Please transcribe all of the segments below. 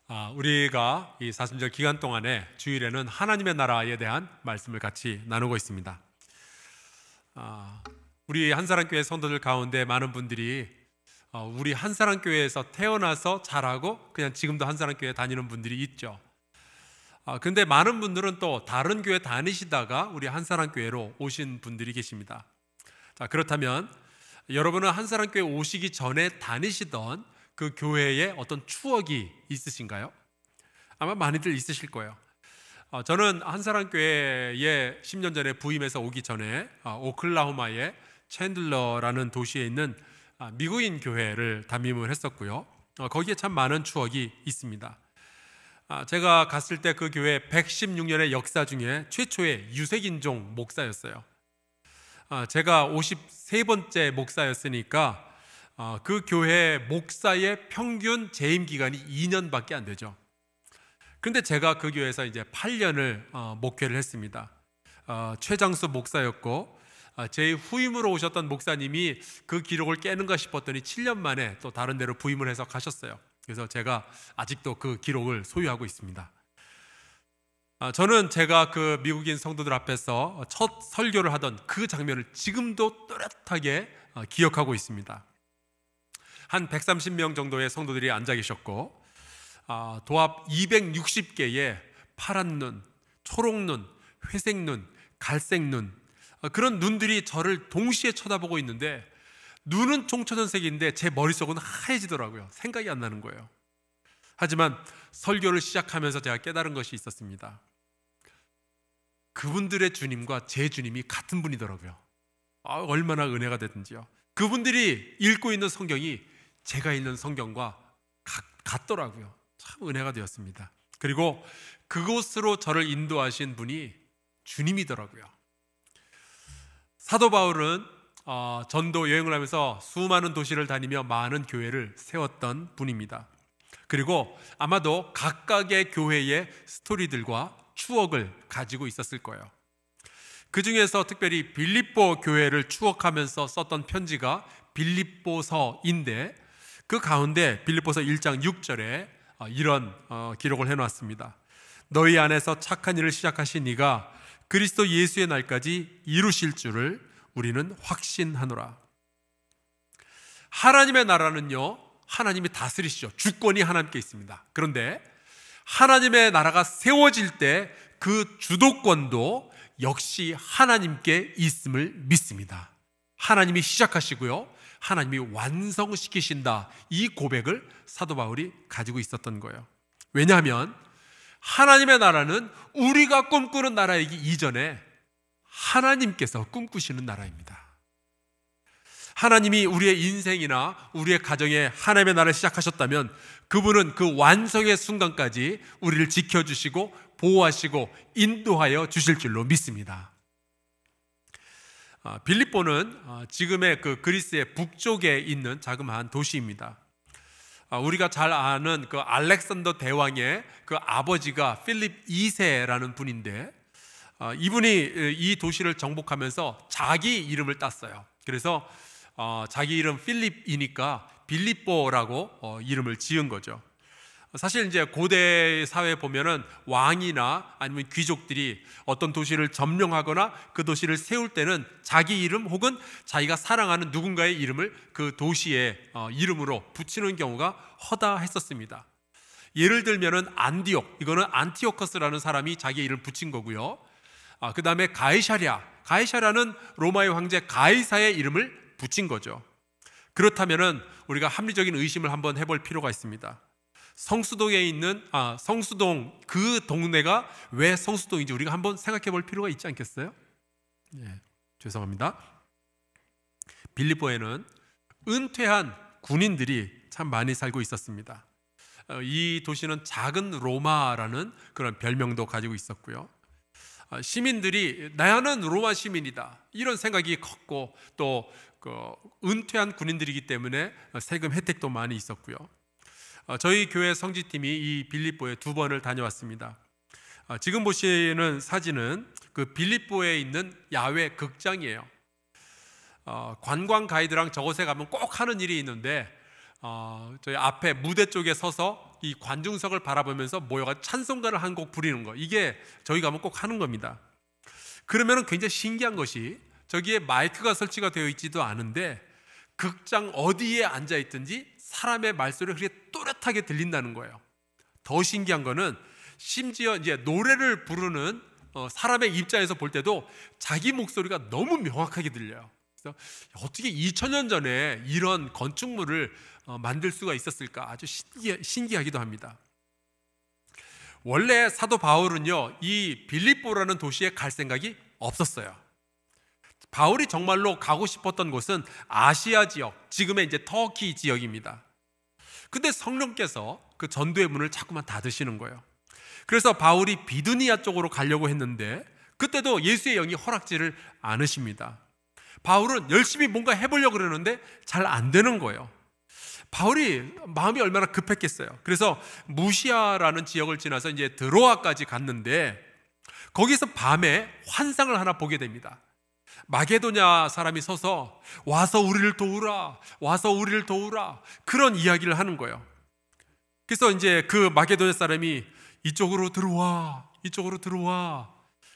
우리가 이 사순절 기간 동안에 주일에는 하나님의 나라에 대한 말씀을 같이 나누고 있습니다. 우리 한사랑교회 성도들 가운데 많은 분들이 우리 한사랑교회에서 태어나서 자라고 그냥 지금도 한사랑교회 다니는 분들이 있죠. 근데 많은 분들은 또 다른 교회 다니시다가 우리 한사랑교회로 오신 분들이 계십니다. 그렇다면 여러분은 한사랑교회 오시기 전에 다니시던 그 교회에 어떤 추억이 있으신가요? 아마 많이들 있으실 거예요. 저는 한사랑교회에 10년 전에 부임해서 오기 전에 오클라호마의 챈들러라는 도시에 있는 미국인 교회를 담임을 했었고요. 거기에 참 많은 추억이 있습니다. 제가 갔을 때 그 교회 116년의 역사 중에 최초의 유색인종 목사였어요. 제가 53번째 목사였으니까 그 교회 목사의 평균 재임 기간이 2년밖에 안 되죠. 그런데 제가 그 교회에서 이제 8년을 목회를 했습니다. 최장수 목사였고 제 후임으로 오셨던 목사님이 그 기록을 깨는가 싶었더니 7년 만에 또 다른 데로 부임을 해서 가셨어요. 그래서 제가 아직도 그 기록을 소유하고 있습니다. 저는 제가 그 미국인 성도들 앞에서 첫 설교를 하던 그 장면을 지금도 또렷하게 기억하고 있습니다. 한 130명 정도의 성도들이 앉아 계셨고 도합 260개의 파란 눈, 초록 눈, 회색 눈, 갈색 눈, 그런 눈들이 저를 동시에 쳐다보고 있는데 눈은 총천연색인데 제 머릿속은 하얘지더라고요. 생각이 안 나는 거예요. 하지만 설교를 시작하면서 제가 깨달은 것이 있었습니다. 그분들의 주님과 제 주님이 같은 분이더라고요. 얼마나 은혜가 되든지요. 그분들이 읽고 있는 성경이 제가 읽는 성경과 같더라고요. 참 은혜가 되었습니다. 그리고 그곳으로 저를 인도하신 분이 주님이더라고요. 사도 바울은 전도 여행을 하면서 수많은 도시를 다니며 많은 교회를 세웠던 분입니다. 그리고 아마도 각각의 교회의 스토리들과 추억을 가지고 있었을 거예요. 그 중에서 특별히 빌립보 교회를 추억하면서 썼던 편지가 빌립보서인데 그 가운데 빌립보서 1장 6절에 이런 기록을 해놨습니다. 너희 안에서 착한 일을 시작하신 이가 그리스도 예수의 날까지 이루실 줄을 우리는 확신하노라. 하나님의 나라는요, 하나님이 다스리시죠. 주권이 하나님께 있습니다. 그런데 하나님의 나라가 세워질 때 그 주도권도 역시 하나님께 있음을 믿습니다. 하나님이 시작하시고요, 하나님이 완성시키신다. 이 고백을 사도 바울이 가지고 있었던 거예요. 왜냐하면 하나님의 나라는 우리가 꿈꾸는 나라이기 이전에 하나님께서 꿈꾸시는 나라입니다. 하나님이 우리의 인생이나 우리의 가정에 하나님의 나라를 시작하셨다면 그분은 그 완성의 순간까지 우리를 지켜주시고 보호하시고 인도하여 주실 줄로 믿습니다. 빌립보는 지금의 그 그리스의 북쪽에 있는 자그마한 도시입니다. 우리가 잘 아는 그 알렉산더 대왕의 그 아버지가 필립 2세라는 분인데 이분이 이 도시를 정복하면서 자기 이름을 땄어요. 그래서 자기 이름 필립이니까 빌립보라고 이름을 지은 거죠. 사실 이제 고대 사회에 보면은 왕이나 아니면 귀족들이 어떤 도시를 점령하거나 그 도시를 세울 때는 자기 이름 혹은 자기가 사랑하는 누군가의 이름을 그 도시의 이름으로 붙이는 경우가 허다했었습니다. 예를 들면은 안디옥, 이거는 안티오커스라는 사람이 자기 이름 붙인 거고요. 그 다음에 가이사랴는 로마의 황제 가이사의 이름을 붙인 거죠. 그렇다면은 우리가 합리적인 의심을 한번 해볼 필요가 있습니다. 성수동에 있는 성수동 그 동네가 왜 성수동인지 우리가 한번 생각해 볼 필요가 있지 않겠어요? 죄송합니다. 빌립보에는 은퇴한 군인들이 참 많이 살고 있었습니다. 이 도시는 작은 로마라는 그런 별명도 가지고 있었고요. 시민들이 나는 로마 시민이다 이런 생각이 컸고 또 은퇴한 군인들이기 때문에 세금 혜택도 많이 있었고요. 저희 교회 성지팀이 이 빌립보에 2번을 다녀왔습니다. 지금 보시는 사진은 그 빌립보에 있는 야외 극장이에요. 관광 가이드랑 저곳에 가면 꼭 하는 일이 있는데 저희 앞에 무대 쪽에 서서 이 관중석을 바라보면서 모여가 찬송가를 한 곡 부리는 거, 이게 저희 가면 꼭 하는 겁니다. 그러면 굉장히 신기한 것이 저기에 마이크가 설치가 되어 있지도 않은데 극장 어디에 앉아 있든지 사람의 말소리가 그렇게 또렷하게 들린다는 거예요. 더 신기한 거는 심지어 이제 노래를 부르는 사람의 입장에서 볼 때도 자기 목소리가 너무 명확하게 들려요. 그래서 어떻게 2000년 전에 이런 건축물을 만들 수가 있었을까, 아주 신기하기도 합니다. 원래 사도 바울은요, 이 빌립보라는 도시에 갈 생각이 없었어요. 바울이 정말로 가고 싶었던 곳은 아시아 지역, 지금의 이제 터키 지역입니다. 근데 성령께서 그 전도의 문을 자꾸만 닫으시는 거예요. 그래서 바울이 비두니아 쪽으로 가려고 했는데 그때도 예수의 영이 허락지를 않으십니다. 바울은 열심히 뭔가 해보려고 그러는데 잘 안 되는 거예요. 바울이 마음이 얼마나 급했겠어요. 그래서 무시아라는 지역을 지나서 이제 드로아까지 갔는데 거기서 밤에 환상을 하나 보게 됩니다. 마게도냐 사람이 서서 와서 우리를 도우라, 와서 우리를 도우라, 그런 이야기를 하는 거예요. 그래서 이제 그 마게도냐 사람이 이쪽으로 들어와, 이쪽으로 들어와.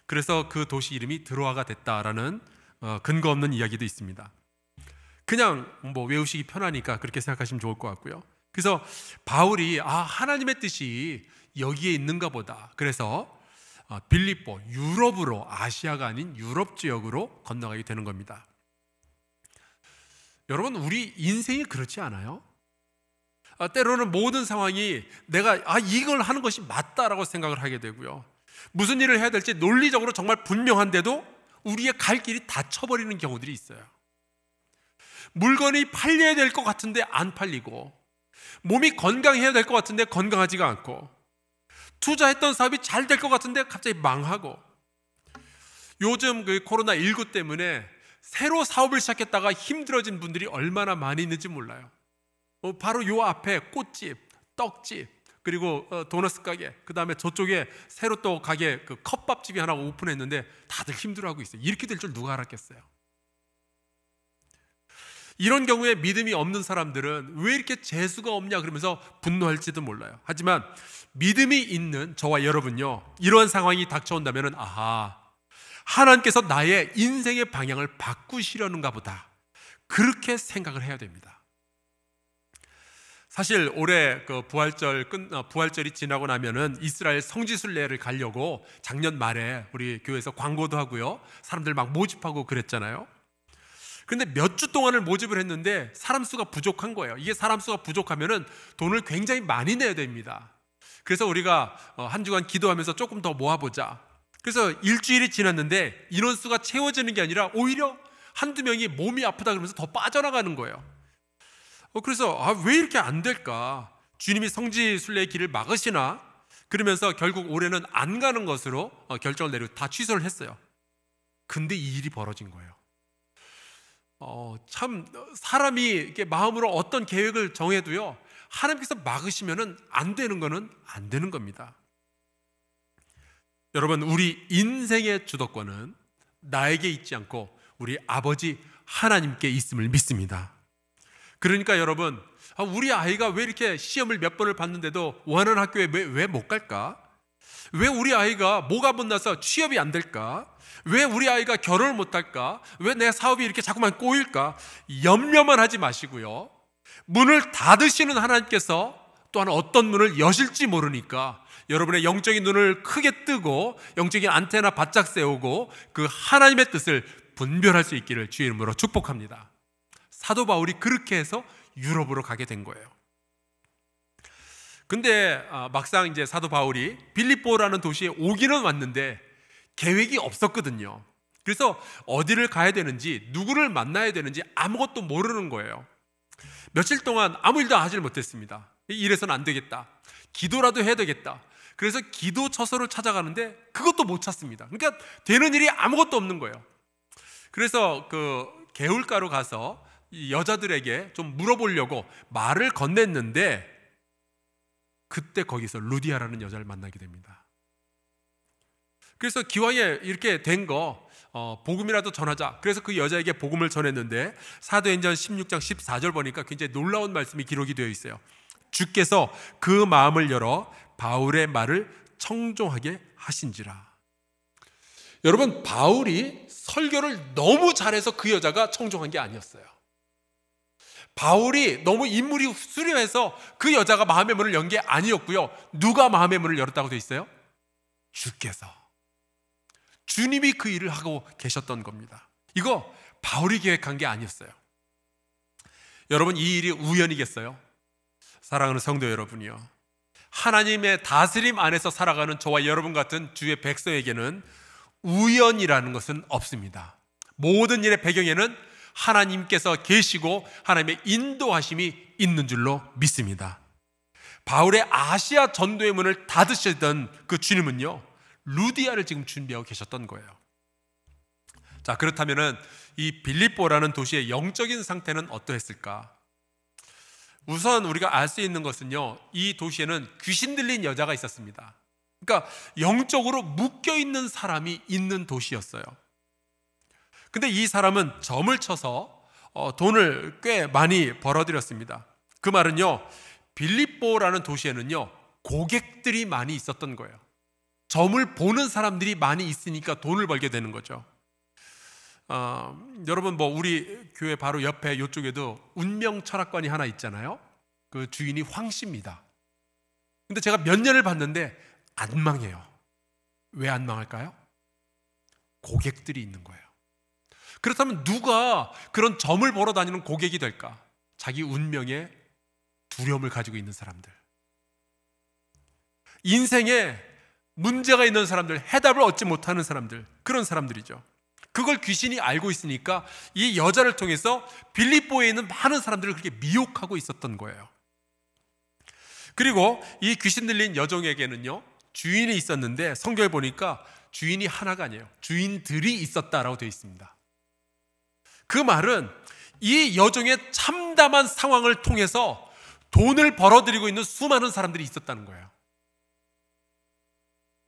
그래서 그 도시 이름이 드로아가 됐다라는 근거 없는 이야기도 있습니다. 그냥 뭐 외우시기 편하니까 그렇게 생각하시면 좋을 것 같고요. 그래서 바울이 하나님의 뜻이 여기에 있는가 보다. 그래서 빌립보, 유럽으로, 아시아가 아닌 유럽 지역으로 건너가게 되는 겁니다. 여러분, 우리 인생이 그렇지 않아요? 때로는 모든 상황이 내가 이걸 하는 것이 맞다라고 생각을 하게 되고요. 무슨 일을 해야 될지 논리적으로 정말 분명한데도 우리의 갈 길이 닫혀버리는 경우들이 있어요. 물건이 팔려야 될 것 같은데 안 팔리고, 몸이 건강해야 될 것 같은데 건강하지가 않고, 투자했던 사업이 잘 될 것 같은데 갑자기 망하고, 요즘 그 코로나19 때문에 새로 사업을 시작했다가 힘들어진 분들이 얼마나 많이 있는지 몰라요. 바로 요 앞에 꽃집, 떡집, 그리고 도너스 가게, 그 다음에 저쪽에 새로 또 가게, 그 컵밥집이 하나 오픈했는데 다들 힘들어하고 있어요. 이렇게 될 줄 누가 알았겠어요? 이런 경우에 믿음이 없는 사람들은 왜 이렇게 재수가 없냐 그러면서 분노할지도 몰라요. 하지만 믿음이 있는 저와 여러분요, 이러한 상황이 닥쳐온다면 하나님께서 나의 인생의 방향을 바꾸시려는가 보다, 그렇게 생각을 해야 됩니다. 사실 올해 그 부활절이 지나고 나면은 이스라엘 성지순례를 가려고 작년 말에 우리 교회에서 광고도 하고요, 사람들 막 모집하고 그랬잖아요. 근데 몇 주 동안을 모집을 했는데 사람 수가 부족한 거예요. 이게 사람 수가 부족하면은 돈을 굉장히 많이 내야 됩니다. 그래서 우리가 한 주간 기도하면서 조금 더 모아보자. 그래서 일주일이 지났는데 인원수가 채워지는 게 아니라 오히려 한두 명이 몸이 아프다 그러면서 더 빠져나가는 거예요. 그래서 왜 이렇게 안 될까? 주님이 성지순례의 길을 막으시나? 그러면서 결국 올해는 안 가는 것으로 결정을 내리고 다 취소를 했어요. 근데 이 일이 벌어진 거예요. 참 사람이 이렇게 마음으로 어떤 계획을 정해도요, 하나님께서 막으시면은 안 되는 거는 안 되는 겁니다. 여러분, 우리 인생의 주도권은 나에게 있지 않고 우리 아버지 하나님께 있음을 믿습니다. 그러니까 여러분, 우리 아이가 왜 이렇게 시험을 몇 번을 봤는데도 원하는 학교에 왜 못 갈까? 왜 우리 아이가 뭐가 못나서 취업이 안 될까? 왜 우리 아이가 결혼을 못 할까? 왜 내 사업이 이렇게 자꾸만 꼬일까? 염려만 하지 마시고요, 문을 닫으시는 하나님께서 또한 어떤 문을 여실지 모르니까 여러분의 영적인 눈을 크게 뜨고 영적인 안테나 바짝 세우고 그 하나님의 뜻을 분별할 수 있기를 주의 이름으로 축복합니다. 사도 바울이 그렇게 해서 유럽으로 가게 된 거예요. 근데 막상 이제 사도 바울이 빌립보라는 도시에 오기는 왔는데 계획이 없었거든요. 그래서 어디를 가야 되는지, 누구를 만나야 되는지 아무것도 모르는 거예요. 며칠 동안 아무 일도 하질 못했습니다. 이래서는 안 되겠다, 기도라도 해야 되겠다. 그래서 기도 처소를 찾아가는데 그것도 못 찾습니다. 그러니까 되는 일이 아무것도 없는 거예요. 그래서 그 개울가로 가서 이 여자들에게 좀 물어보려고 말을 건넸는데 그때 거기서 루디아라는 여자를 만나게 됩니다. 그래서 기왕에 이렇게 된 거 복음이라도 전하자. 그래서 그 여자에게 복음을 전했는데 사도행전 16장 14절 보니까 굉장히 놀라운 말씀이 기록이 되어 있어요. 주께서 그 마음을 열어 바울의 말을 청종하게 하신지라. 여러분, 바울이 설교를 너무 잘해서 그 여자가 청종한 게 아니었어요. 바울이 너무 인물이 수려해서 그 여자가 마음의 문을 연 게 아니었고요. 누가 마음의 문을 열었다고 되어 있어요? 주께서. 주님이 그 일을 하고 계셨던 겁니다. 이거 바울이 계획한 게 아니었어요. 여러분, 이 일이 우연이겠어요? 사랑하는 성도 여러분이요, 하나님의 다스림 안에서 살아가는 저와 여러분 같은 주의 백성에게는 우연이라는 것은 없습니다. 모든 일의 배경에는 하나님께서 계시고 하나님의 인도하심이 있는 줄로 믿습니다. 바울의 아시아 전도의 문을 닫으시던 그 주님은요, 루디아를 지금 준비하고 계셨던 거예요. 자, 그렇다면은 이 빌립보라는 도시의 영적인 상태는 어떠했을까? 우선 우리가 알 수 있는 것은요, 이 도시에는 귀신 들린 여자가 있었습니다. 그러니까 영적으로 묶여있는 사람이 있는 도시였어요. 근데 이 사람은 점을 쳐서 돈을 꽤 많이 벌어들였습니다. 그 말은요, 빌립보라는 도시에는요, 고객들이 많이 있었던 거예요. 점을 보는 사람들이 많이 있으니까 돈을 벌게 되는 거죠. 여러분, 우리 교회 바로 옆에 이쪽에도 운명 철학관이 하나 있잖아요. 그 주인이 황 씨입니다. 근데 제가 몇 년을 봤는데 안 망해요. 왜 안 망할까요? 고객들이 있는 거예요. 그렇다면 누가 그런 점을 보러 다니는 고객이 될까? 자기 운명에 두려움을 가지고 있는 사람들, 인생에 문제가 있는 사람들, 해답을 얻지 못하는 사람들, 그런 사람들이죠. 그걸 귀신이 알고 있으니까 이 여자를 통해서 빌립보에 있는 많은 사람들을 그렇게 미혹하고 있었던 거예요. 그리고 이 귀신 들린 여종에게는요, 주인이 있었는데 성경에 보니까 주인이 하나가 아니에요. 주인들이 있었다라고 되어 있습니다. 그 말은 이 여종의 참담한 상황을 통해서 돈을 벌어들이고 있는 수많은 사람들이 있었다는 거예요.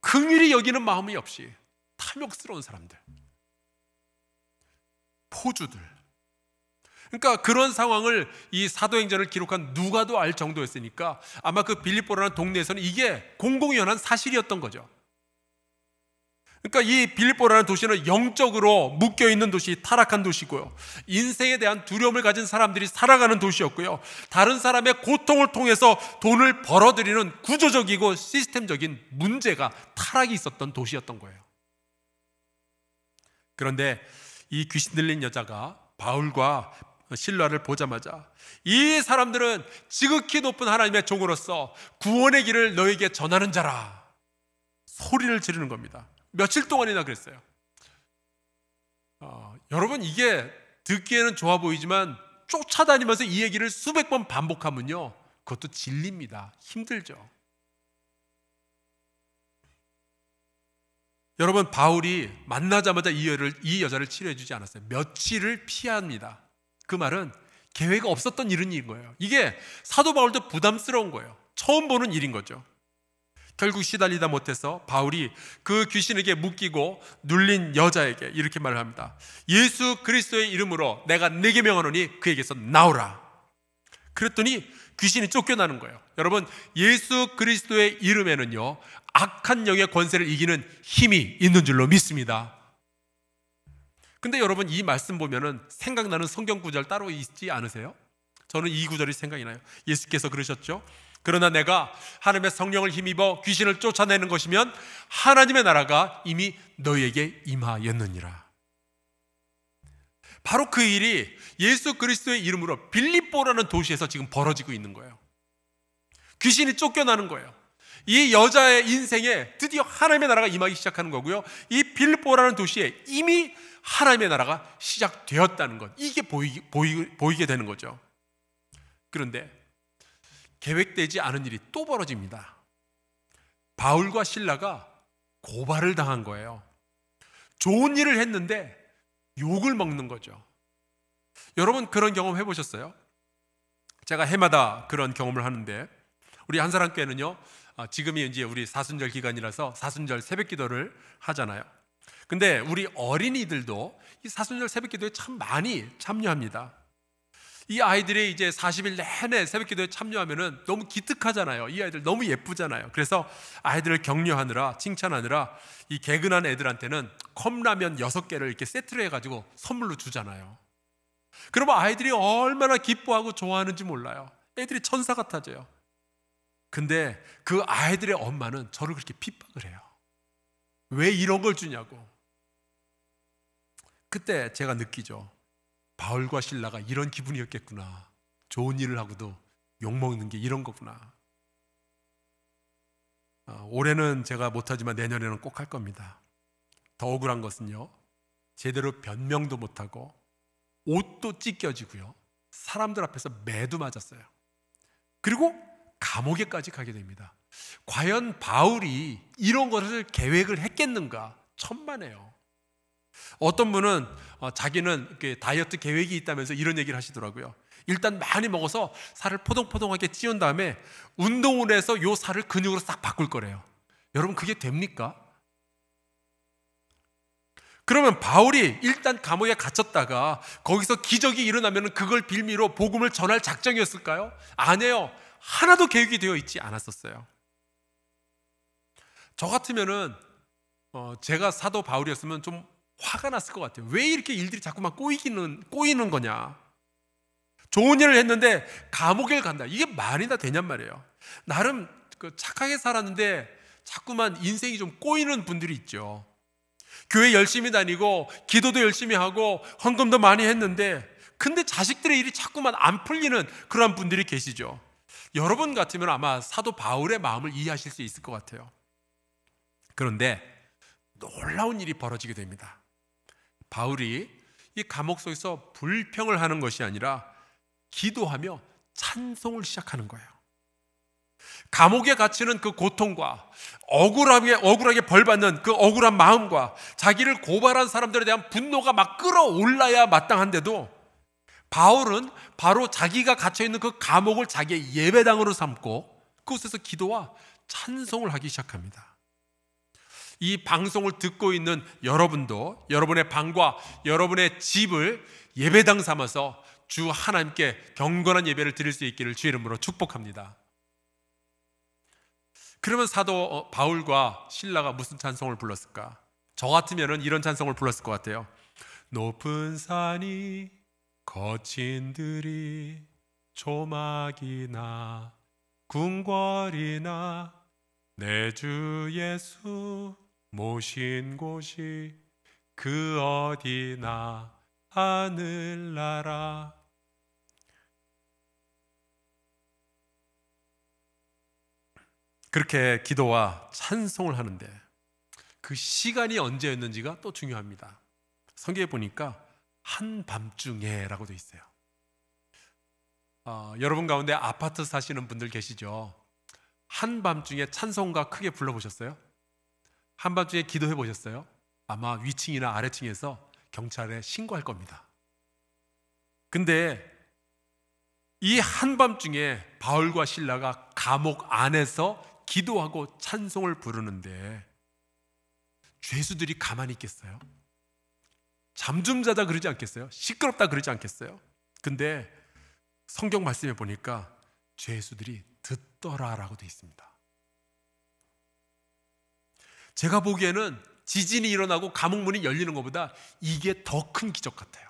긍휼히 여기는 마음이 없이 탐욕스러운 사람들, 포주들. 그러니까 그런 상황을 이 사도행전을 기록한 누가도 알 정도였으니까 아마 그 빌립보라는 동네에서는 이게 공공이 현한 사실이었던 거죠. 그러니까 이 빌립보라는 도시는 영적으로 묶여있는 도시, 타락한 도시고요, 인생에 대한 두려움을 가진 사람들이 살아가는 도시였고요, 다른 사람의 고통을 통해서 돈을 벌어들이는 구조적이고 시스템적인 문제가, 타락이 있었던 도시였던 거예요. 그런데 이 귀신 들린 여자가 바울과 실라를 보자마자 이 사람들은 지극히 높은 하나님의 종으로서 구원의 길을 너에게 전하는 자라, 소리를 지르는 겁니다. 며칠 동안이나 그랬어요. 여러분, 이게 듣기에는 좋아 보이지만 쫓아다니면서 이 얘기를 수백 번 반복하면요, 그것도 질립니다. 힘들죠. 여러분, 바울이 만나자마자 이 여자를 치료해 주지 않았어요. 며칠을 피합니다. 그 말은 계획이 없었던 일인 거예요. 이게 사도 바울도 부담스러운 거예요. 처음 보는 일인 거죠. 결국 시달리다 못해서 바울이 그 귀신에게 묶이고 눌린 여자에게 이렇게 말을 합니다. 예수 그리스도의 이름으로 내가 네게 명하노니 그에게서 나오라. 그랬더니 귀신이 쫓겨나는 거예요. 여러분, 예수 그리스도의 이름에는요, 악한 영의 권세를 이기는 힘이 있는 줄로 믿습니다. 근데 여러분, 이 말씀 보면은 생각나는 성경 구절 따로 있지 않으세요? 저는 이 구절이 생각이 나요. 예수께서 그러셨죠. 그러나 내가 하나님의 성령을 힘입어 귀신을 쫓아내는 것이면 하나님의 나라가 이미 너희에게 임하였느니라. 바로 그 일이 예수 그리스도의 이름으로 빌립보라는 도시에서 지금 벌어지고 있는 거예요. 귀신이 쫓겨나는 거예요. 이 여자의 인생에 드디어 하나님의 나라가 임하기 시작하는 거고요, 이 빌립보라는 도시에 이미 하나님의 나라가 시작되었다는 것, 이게 보이게 되는 거죠. 그런데 계획되지 않은 일이 또 벌어집니다. 바울과 실라가 고발을 당한 거예요. 좋은 일을 했는데 욕을 먹는 거죠. 여러분, 그런 경험 해보셨어요? 제가 해마다 그런 경험을 하는데, 우리 한사람교회는요, 지금이 이제 우리 사순절 기간이라서 사순절 새벽 기도를 하잖아요. 근데 우리 어린이들도 이 사순절 새벽 기도에 참 많이 참여합니다. 이 아이들이 이제 40일 내내 새벽기도에 참여하면은 너무 기특하잖아요. 이 아이들 너무 예쁘잖아요. 그래서 아이들을 격려하느라, 칭찬하느라 이 개근한 애들한테는 컵라면 6개를 이렇게 세트로 해가지고 선물로 주잖아요. 그러면 아이들이 얼마나 기뻐하고 좋아하는지 몰라요. 애들이 천사 같아져요. 근데 그 아이들의 엄마는 저를 그렇게 핍박을 해요. 왜 이런 걸 주냐고. 그때 제가 느끼죠. 바울과 실라가 이런 기분이었겠구나. 좋은 일을 하고도 욕먹는 게 이런 거구나. 올해는 제가 못하지만 내년에는 꼭 할 겁니다. 더 억울한 것은요, 제대로 변명도 못하고 옷도 찢겨지고요, 사람들 앞에서 매도 맞았어요. 그리고 감옥에까지 가게 됩니다. 과연 바울이 이런 것을 계획을 했겠는가? 천만에요. 어떤 분은 자기는 이렇게 다이어트 계획이 있다면서 이런 얘기를 하시더라고요. 일단 많이 먹어서 살을 포동포동하게 찌운 다음에 운동을 해서 요 살을 근육으로 싹 바꿀 거래요. 여러분, 그게 됩니까? 그러면 바울이 일단 감옥에 갇혔다가 거기서 기적이 일어나면 그걸 빌미로 복음을 전할 작정이었을까요? 아니에요. 하나도 계획이 되어 있지 않았었어요. 저 같으면은 제가 사도 바울이었으면 좀 화가 났을 것 같아요. 왜 이렇게 일들이 자꾸만 꼬이는 거냐. 좋은 일을 했는데 감옥에 간다. 이게 말이나 되냔 말이에요. 나름 착하게 살았는데 자꾸만 인생이 좀 꼬이는 분들이 있죠. 교회 열심히 다니고 기도도 열심히 하고 헌금도 많이 했는데 근데 자식들의 일이 자꾸만 안 풀리는 그런 분들이 계시죠. 여러분 같으면 아마 사도 바울의 마음을 이해하실 수 있을 것 같아요. 그런데 놀라운 일이 벌어지게 됩니다. 바울이 이 감옥 속에서 불평을 하는 것이 아니라 기도하며 찬송을 시작하는 거예요. 감옥에 갇히는 그 고통과 억울하게 벌받는 그 억울한 마음과 자기를 고발한 사람들에 대한 분노가 막 끌어올라야 마땅한데도 바울은 바로 자기가 갇혀있는 그 감옥을 자기의 예배당으로 삼고 그곳에서 기도와 찬송을 하기 시작합니다. 이 방송을 듣고 있는 여러분도 여러분의 방과 여러분의 집을 예배당 삼아서 주 하나님께 경건한 예배를 드릴 수 있기를 주의 이름으로 축복합니다. 그러면 사도 바울과 실라가 무슨 찬송을 불렀을까? 저 같으면 이런 찬송을 불렀을 것 같아요. 높은 산이 거친 들이 조막이나 궁궐이나 내 주 예수 모신 곳이 그 어디나 하늘나라. 그렇게 기도와 찬송을 하는데 그 시간이 언제였는지가 또 중요합니다. 성경에 보니까 한밤중에 라고 되어 있어요. 여러분 가운데 아파트 사시는 분들 계시죠? 한밤중에 찬송가 크게 불러보셨어요? 한밤중에 기도해 보셨어요? 아마 위층이나 아래층에서 경찰에 신고할 겁니다. 근데 이 한밤중에 바울과 실라가 감옥 안에서 기도하고 찬송을 부르는데 죄수들이 가만히 있겠어요? 잠 좀 자다 그러지 않겠어요? 시끄럽다 그러지 않겠어요? 근데 성경 말씀에 보니까 죄수들이 듣더라라고 되어 있습니다. 제가 보기에는 지진이 일어나고 감옥 문이 열리는 것보다 이게 더 큰 기적 같아요.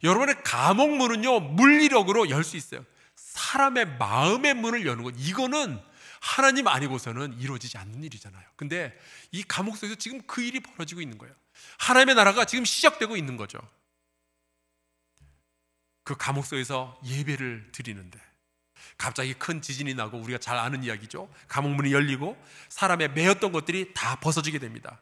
여러분의 감옥 문은요, 물리력으로 열 수 있어요. 사람의 마음의 문을 여는 것, 이거는 하나님 아니고서는 이루어지지 않는 일이잖아요. 근데 이 감옥 속에서 지금 그 일이 벌어지고 있는 거예요. 하나님의 나라가 지금 시작되고 있는 거죠. 그 감옥 속에서 예배를 드리는데 갑자기 큰 지진이 나고, 우리가 잘 아는 이야기죠. 감옥 문이 열리고 사람의 매였던 것들이 다 벗어지게 됩니다.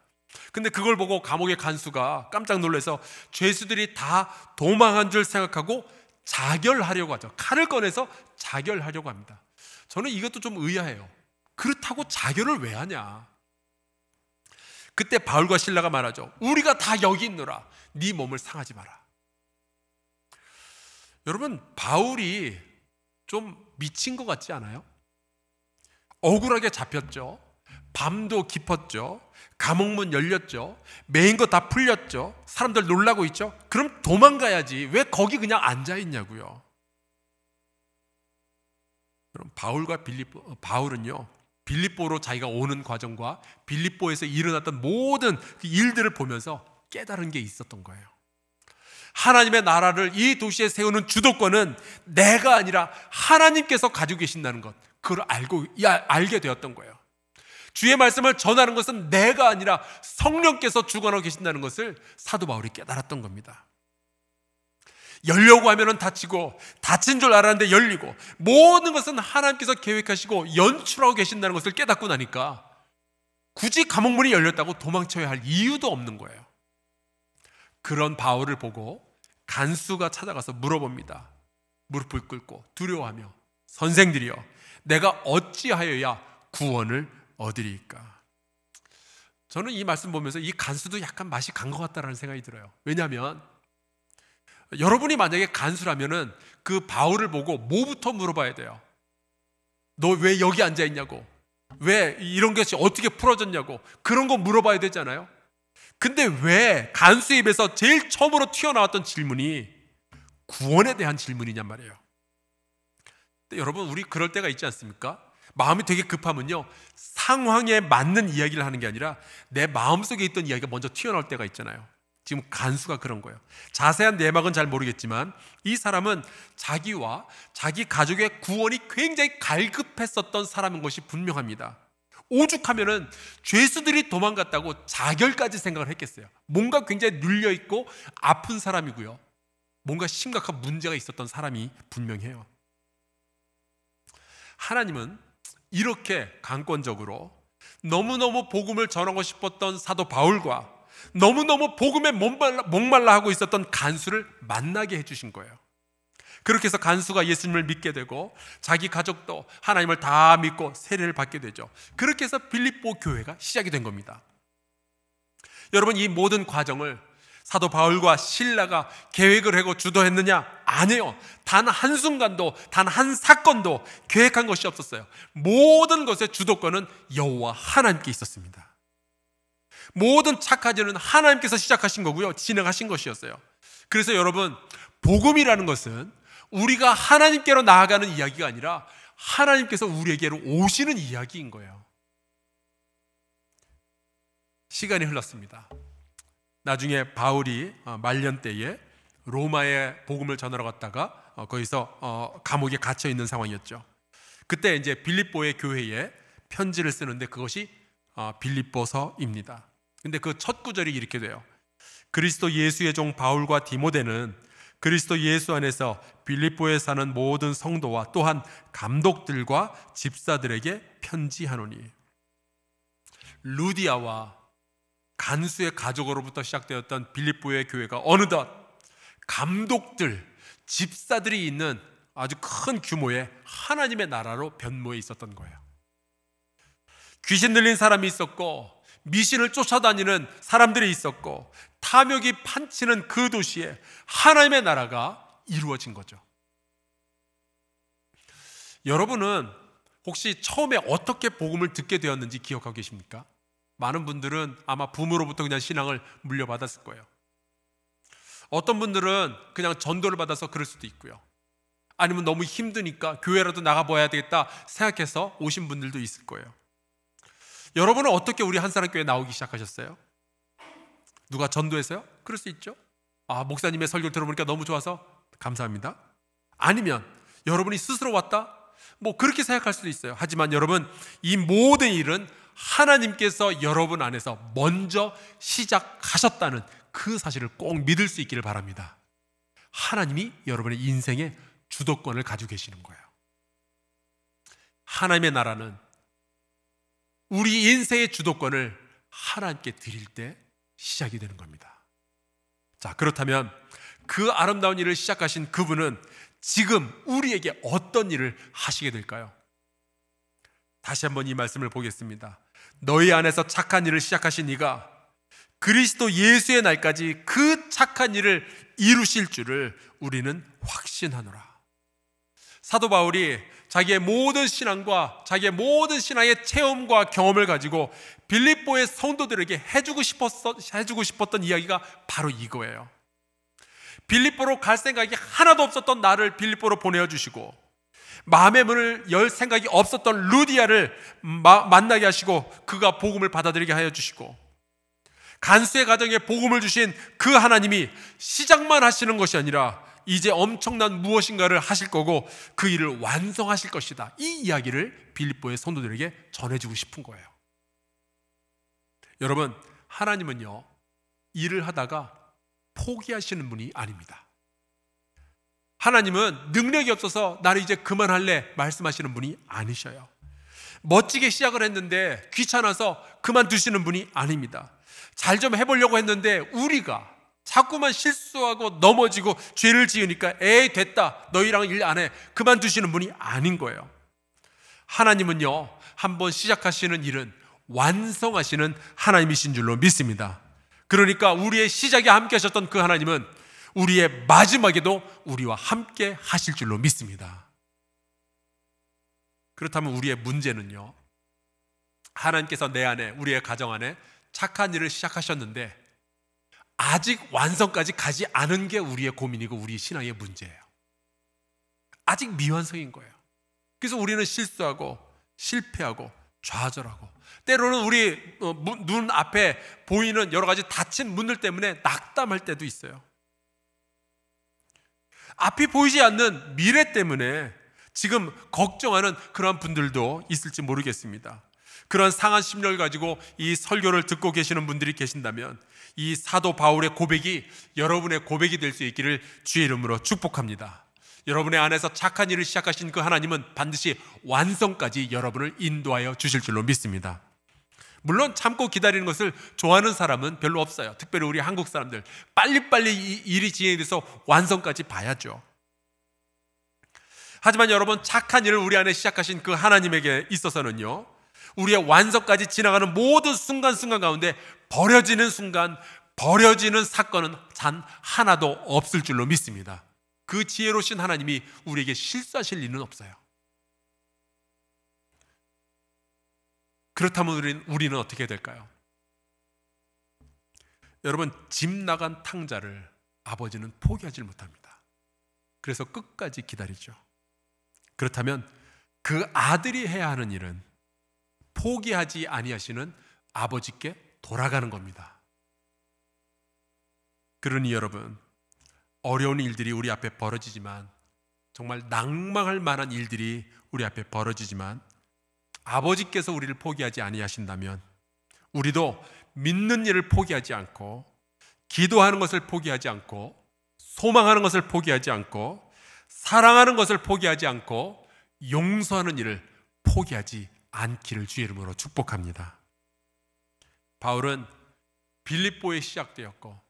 근데 그걸 보고 감옥의 간수가 깜짝 놀라서 죄수들이 다 도망한 줄 생각하고 자결하려고 하죠. 칼을 꺼내서 자결하려고 합니다. 저는 이것도 좀 의아해요. 그렇다고 자결을 왜 하냐? 그때 바울과 실라가 말하죠. 우리가 다 여기 있노라. 네 몸을 상하지 마라. 여러분, 바울이 좀 미친 것 같지 않아요? 억울하게 잡혔죠. 밤도 깊었죠. 감옥문 열렸죠. 메인 거 다 풀렸죠. 사람들 놀라고 있죠. 그럼 도망가야지. 왜 거기 그냥 앉아 있냐고요. 그럼 바울은요, 빌립보로 자기가 오는 과정과 빌립보에서 일어났던 모든 그 일들을 보면서 깨달은 게 있었던 거예요. 하나님의 나라를 이 도시에 세우는 주도권은 내가 아니라 하나님께서 가지고 계신다는 것, 그걸 알게 되었던 거예요. 주의 말씀을 전하는 것은 내가 아니라 성령께서 주관하고 계신다는 것을 사도 바울이 깨달았던 겁니다. 열려고 하면은 닫히고, 닫힌 줄 알았는데 열리고, 모든 것은 하나님께서 계획하시고 연출하고 계신다는 것을 깨닫고 나니까 굳이 감옥문이 열렸다고 도망쳐야 할 이유도 없는 거예요. 그런 바울을 보고 간수가 찾아가서 물어봅니다. 무릎을 꿇고 두려워하며, 선생들이여, 내가 어찌하여야 구원을 얻으리이까? 저는 이 말씀 보면서 이 간수도 약간 맛이 간 것 같다는 생각이 들어요. 왜냐하면 여러분이 만약에 간수라면은 그 바울을 보고 뭐부터 물어봐야 돼요? 너 왜 여기 앉아 있냐고, 왜 이런 것이 어떻게 풀어졌냐고, 그런 거 물어봐야 되잖아요. 근데 왜 간수의 입에서 제일 처음으로 튀어나왔던 질문이 구원에 대한 질문이냔 말이에요. 근데 여러분, 우리 그럴 때가 있지 않습니까? 마음이 되게 급하면요, 상황에 맞는 이야기를 하는 게 아니라 내 마음속에 있던 이야기가 먼저 튀어나올 때가 있잖아요. 지금 간수가 그런 거예요. 자세한 내막은 잘 모르겠지만 이 사람은 자기와 자기 가족의 구원이 굉장히 갈급했었던 사람인 것이 분명합니다. 오죽하면은 죄수들이 도망갔다고 자결까지 생각을 했겠어요. 뭔가 굉장히 눌려있고 아픈 사람이고요, 뭔가 심각한 문제가 있었던 사람이 분명해요. 하나님은 이렇게 강권적으로 너무너무 복음을 전하고 싶었던 사도 바울과 너무너무 복음에 목말라 하고 있었던 간수를 만나게 해주신 거예요. 그렇게 해서 간수가 예수님을 믿게 되고 자기 가족도 하나님을 다 믿고 세례를 받게 되죠. 그렇게 해서 빌립보 교회가 시작이 된 겁니다. 여러분, 이 모든 과정을 사도 바울과 실라가 계획을 하고 주도했느냐? 아니에요. 단 한순간도, 단 한 사건도 계획한 것이 없었어요. 모든 것의 주도권은 여호와 하나님께 있었습니다. 모든 착한 일은 하나님께서 시작하신 거고요, 진행하신 것이었어요. 그래서 여러분, 복음이라는 것은 우리가 하나님께로 나아가는 이야기가 아니라 하나님께서 우리에게로 오시는 이야기인 거예요. 시간이 흘렀습니다. 나중에 바울이 말년 때에 로마에 복음을 전하러 갔다가 거기서 감옥에 갇혀 있는 상황이었죠. 그때 이제 빌립보의 교회에 편지를 쓰는데 그것이 빌립보서입니다. 근데 그 첫 구절이 이렇게 돼요. 그리스도 예수의 종 바울과 디모데는 그리스도 예수 안에서 빌립보에 사는 모든 성도와 또한 감독들과 집사들에게 편지하노니. 루디아와 간수의 가족으로부터 시작되었던 빌립보의 교회가 어느덧 감독들, 집사들이 있는 아주 큰 규모의 하나님의 나라로 변모해 있었던 거예요. 귀신 들린 사람이 있었고, 미신을 쫓아다니는 사람들이 있었고, 탐욕이 판치는 그 도시에 하나님의 나라가 이루어진 거죠. 여러분은 혹시 처음에 어떻게 복음을 듣게 되었는지 기억하고 계십니까? 많은 분들은 아마 부모로부터 그냥 신앙을 물려받았을 거예요. 어떤 분들은 그냥 전도를 받아서 그럴 수도 있고요, 아니면 너무 힘드니까 교회라도 나가봐야 되겠다 생각해서 오신 분들도 있을 거예요. 여러분은 어떻게 우리 한사람교회 나오기 시작하셨어요? 누가 전도했어요? 그럴 수 있죠. 목사님의 설교를 들어보니까 너무 좋아서 감사합니다. 아니면 여러분이 스스로 왔다? 그렇게 생각할 수도 있어요. 하지만 여러분, 이 모든 일은 하나님께서 여러분 안에서 먼저 시작하셨다는 그 사실을 꼭 믿을 수 있기를 바랍니다. 하나님이 여러분의 인생의 주도권을 가지고 계시는 거예요. 하나님의 나라는 우리 인생의 주도권을 하나님께 드릴 때 시작이 되는 겁니다. 자, 그렇다면 그 아름다운 일을 시작하신 그분은 지금 우리에게 어떤 일을 하시게 될까요? 다시 한번 이 말씀을 보겠습니다. 너희 안에서 착한 일을 시작하신 이가 그리스도 예수의 날까지 그 착한 일을 이루실 줄을 우리는 확신하노라. 사도 바울이 자기의 모든 신앙과 자기의 모든 신앙의 체험과 경험을 가지고 빌립보의 성도들에게 해주고 싶었던 이야기가 바로 이거예요. 빌립보로 갈 생각이 하나도 없었던 나를 빌립보로 보내주시고, 마음의 문을 열 생각이 없었던 루디아를 만나게 하시고 그가 복음을 받아들이게 하여 주시고, 간수의 가정에 복음을 주신 그 하나님이 시작만 하시는 것이 아니라 이제 엄청난 무엇인가를 하실 거고 그 일을 완성하실 것이다. 이 이야기를 빌립보의 성도들에게 전해주고 싶은 거예요. 여러분, 하나님은요, 일을 하다가 포기하시는 분이 아닙니다. 하나님은 능력이 없어서 나를 이제 그만할래 말씀하시는 분이 아니셔요. 멋지게 시작을 했는데 귀찮아서 그만두시는 분이 아닙니다. 잘 좀 해보려고 했는데 우리가 자꾸만 실수하고 넘어지고 죄를 지으니까 에이 됐다, 너희랑 일 안 해, 그만두시는 분이 아닌 거예요. 하나님은요, 한번 시작하시는 일은 완성하시는 하나님이신 줄로 믿습니다. 그러니까 우리의 시작에 함께 하셨던 그 하나님은 우리의 마지막에도 우리와 함께 하실 줄로 믿습니다. 그렇다면 우리의 문제는요, 하나님께서 내 안에, 우리의 가정 안에 착한 일을 시작하셨는데 아직 완성까지 가지 않은 게 우리의 고민이고 우리의 신앙의 문제예요. 아직 미완성인 거예요. 그래서 우리는 실수하고 실패하고 좌절하고, 때로는 우리 눈 앞에 보이는 여러 가지 닫힌 문들 때문에 낙담할 때도 있어요. 앞이 보이지 않는 미래 때문에 지금 걱정하는 그런 분들도 있을지 모르겠습니다. 그런 상한 심령을 가지고 이 설교를 듣고 계시는 분들이 계신다면 이 사도 바울의 고백이 여러분의 고백이 될 수 있기를 주의 이름으로 축복합니다. 여러분의 안에서 착한 일을 시작하신 그 하나님은 반드시 완성까지 여러분을 인도하여 주실 줄로 믿습니다. 물론 참고 기다리는 것을 좋아하는 사람은 별로 없어요. 특별히 우리 한국 사람들 빨리빨리 이 일이 진행이 돼서 완성까지 봐야죠. 하지만 여러분, 착한 일을 우리 안에 시작하신 그 하나님에게 있어서는요, 우리의 완성까지 지나가는 모든 순간순간 가운데 버려지는 순간, 버려지는 사건은 단 하나도 없을 줄로 믿습니다. 그 지혜로우신 하나님이 우리에게 실수하실 일은 없어요. 그렇다면 우리는 어떻게 될까요? 여러분, 집 나간 탕자를 아버지는 포기하지 못합니다. 그래서 끝까지 기다리죠. 그렇다면 그 아들이 해야 하는 일은 포기하지 아니하시는 아버지께 돌아가는 겁니다. 그러니 여러분, 어려운 일들이 우리 앞에 벌어지지만, 정말 낭망할 만한 일들이 우리 앞에 벌어지지만 아버지께서 우리를 포기하지 아니하신다면 우리도 믿는 일을 포기하지 않고, 기도하는 것을 포기하지 않고, 소망하는 것을 포기하지 않고, 사랑하는 것을 포기하지 않고, 용서하는 일을 포기하지 않기를 주의 이름으로 축복합니다. 바울은 빌립보에 시작되었고,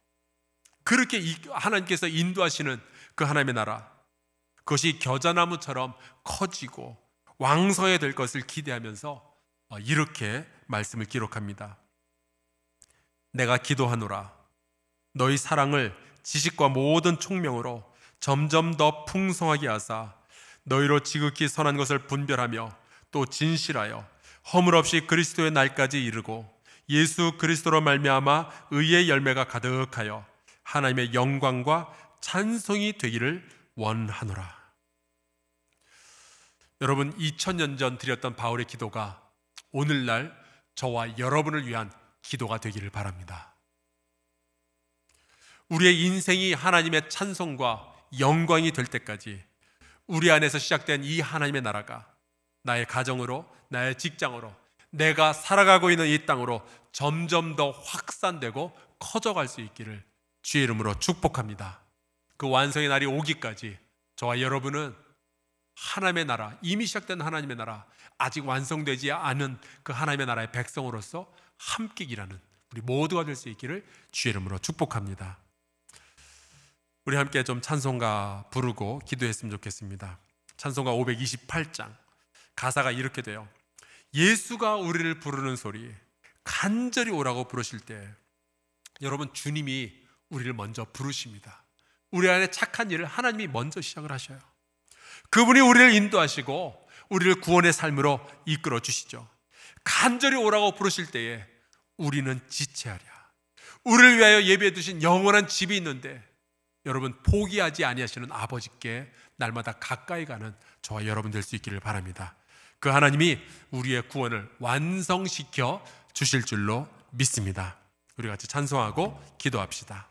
그렇게 하나님께서 인도하시는 그 하나님의 나라, 그것이 겨자나무처럼 커지고 왕성해야 될 것을 기대하면서 이렇게 말씀을 기록합니다. 내가 기도하노라. 너희 사랑을 지식과 모든 총명으로 점점 더 풍성하게 하사 너희로 지극히 선한 것을 분별하며 또 진실하여 허물 없이 그리스도의 날까지 이르고 예수 그리스도로 말미암아 의의 열매가 가득하여 하나님의 영광과 찬송이 되기를 원하노라. 여러분, 2000년 전 드렸던 바울의 기도가 오늘날 저와 여러분을 위한 기도가 되기를 바랍니다. 우리의 인생이 하나님의 찬송과 영광이 될 때까지 우리 안에서 시작된 이 하나님의 나라가 나의 가정으로, 나의 직장으로, 내가 살아가고 있는 이 땅으로 점점 더 확산되고 커져갈 수 있기를 주의 이름으로 축복합니다. 그 완성의 날이 오기까지 저와 여러분은 하나님의 나라, 이미 시작된 하나님의 나라, 아직 완성되지 않은 그 하나님의 나라의 백성으로서 함께 일하는 우리 모두가 될 수 있기를 주의 이름으로 축복합니다. 우리 함께 좀 찬송가 부르고 기도했으면 좋겠습니다. 찬송가 528장 가사가 이렇게 돼요. 예수가 우리를 부르는 소리, 간절히 오라고 부르실 때 여러분, 주님이 우리를 먼저 부르십니다. 우리 안에 착한 일을 하나님이 먼저 시작을 하셔요. 그분이 우리를 인도하시고 우리를 구원의 삶으로 이끌어 주시죠. 간절히 오라고 부르실 때에 우리는 지체하랴. 우리를 위하여 예비해 두신 영원한 집이 있는데 여러분, 포기하지 아니하시는 아버지께 날마다 가까이 가는 저와 여러분 될 수 있기를 바랍니다. 그 하나님이 우리의 구원을 완성시켜 주실 줄로 믿습니다. 우리 같이 찬송하고 기도합시다.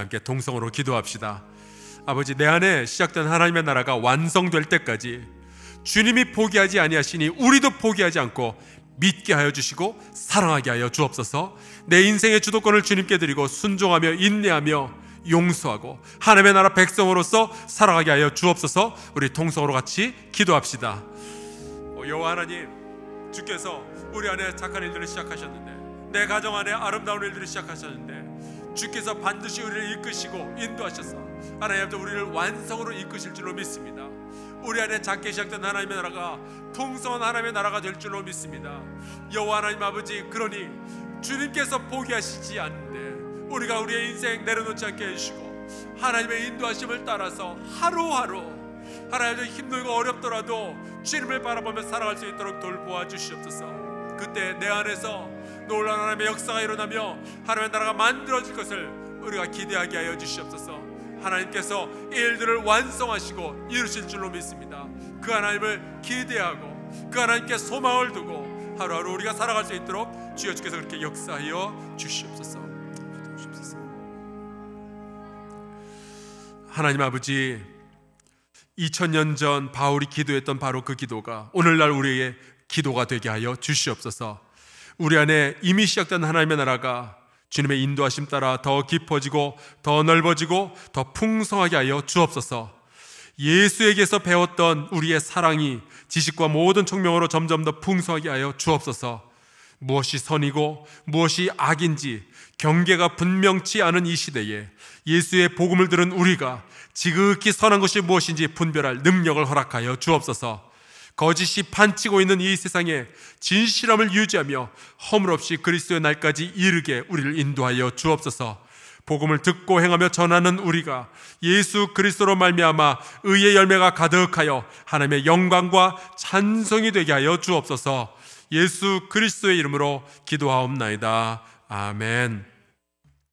함께 동성으로 기도합시다. 아버지, 내 안에 시작된 하나님의 나라가 완성될 때까지 주님이 포기하지 아니하시니 우리도 포기하지 않고 믿게 하여 주시고 사랑하게 하여 주옵소서. 내 인생의 주도권을 주님께 드리고 순종하며 인내하며 용서하고 하나님의 나라 백성으로서 살아가게 하여 주옵소서. 우리 동성으로 같이 기도합시다. 여호와 하나님, 주께서 우리 안에 착한 일들을 시작하셨는데, 내 가정 안에 아름다운 일들을 시작하셨는데, 주께서 반드시 우리를 이끄시고 인도하셔서 하나님 앞에 우리를 완성으로 이끄실 줄로 믿습니다. 우리 안에 작게 시작된 하나님의 나라가 풍성한 하나님의 나라가 될 줄로 믿습니다. 여호와 하나님 아버지, 그러니 주님께서 포기하시지 않는데 우리가 우리의 인생 내려놓지 않게 해주시고 하나님의 인도하심을 따라서 하루하루 하나님, 힘들고 어렵더라도 주님을 바라보며 살아갈 수 있도록 돌보아 주시옵소서. 그때 내 안에서 놀라운 하나님의 역사가 일어나며 하나님의 나라가 만들어질 것을 우리가 기대하게 하여 주시옵소서. 하나님께서 이 일들을 완성하시고 이루실 줄로 믿습니다. 그 하나님을 기대하고 그 하나님께 소망을 두고 하루하루 우리가 살아갈 수 있도록 주여 주께서 그렇게 역사하여 주시옵소서. 하나님 아버지, 2000년 전 바울이 기도했던 바로 그 기도가 오늘날 우리의 기도가 되게 하여 주시옵소서. 우리 안에 이미 시작된 하나님의 나라가 주님의 인도하심 따라 더 깊어지고 더 넓어지고 더 풍성하게 하여 주옵소서. 예수에게서 배웠던 우리의 사랑이 지식과 모든 총명으로 점점 더 풍성하게 하여 주옵소서. 무엇이 선이고 무엇이 악인지 경계가 분명치 않은 이 시대에 예수의 복음을 들은 우리가 지극히 선한 것이 무엇인지 분별할 능력을 허락하여 주옵소서. 거짓이 판치고 있는 이 세상에 진실함을 유지하며 허물없이 그리스도의 날까지 이르게 우리를 인도하여 주옵소서. 복음을 듣고 행하며 전하는 우리가 예수 그리스도로 말미암아 의의 열매가 가득하여 하나님의 영광과 찬송이 되게 하여 주옵소서. 예수 그리스도의 이름으로 기도하옵나이다. 아멘.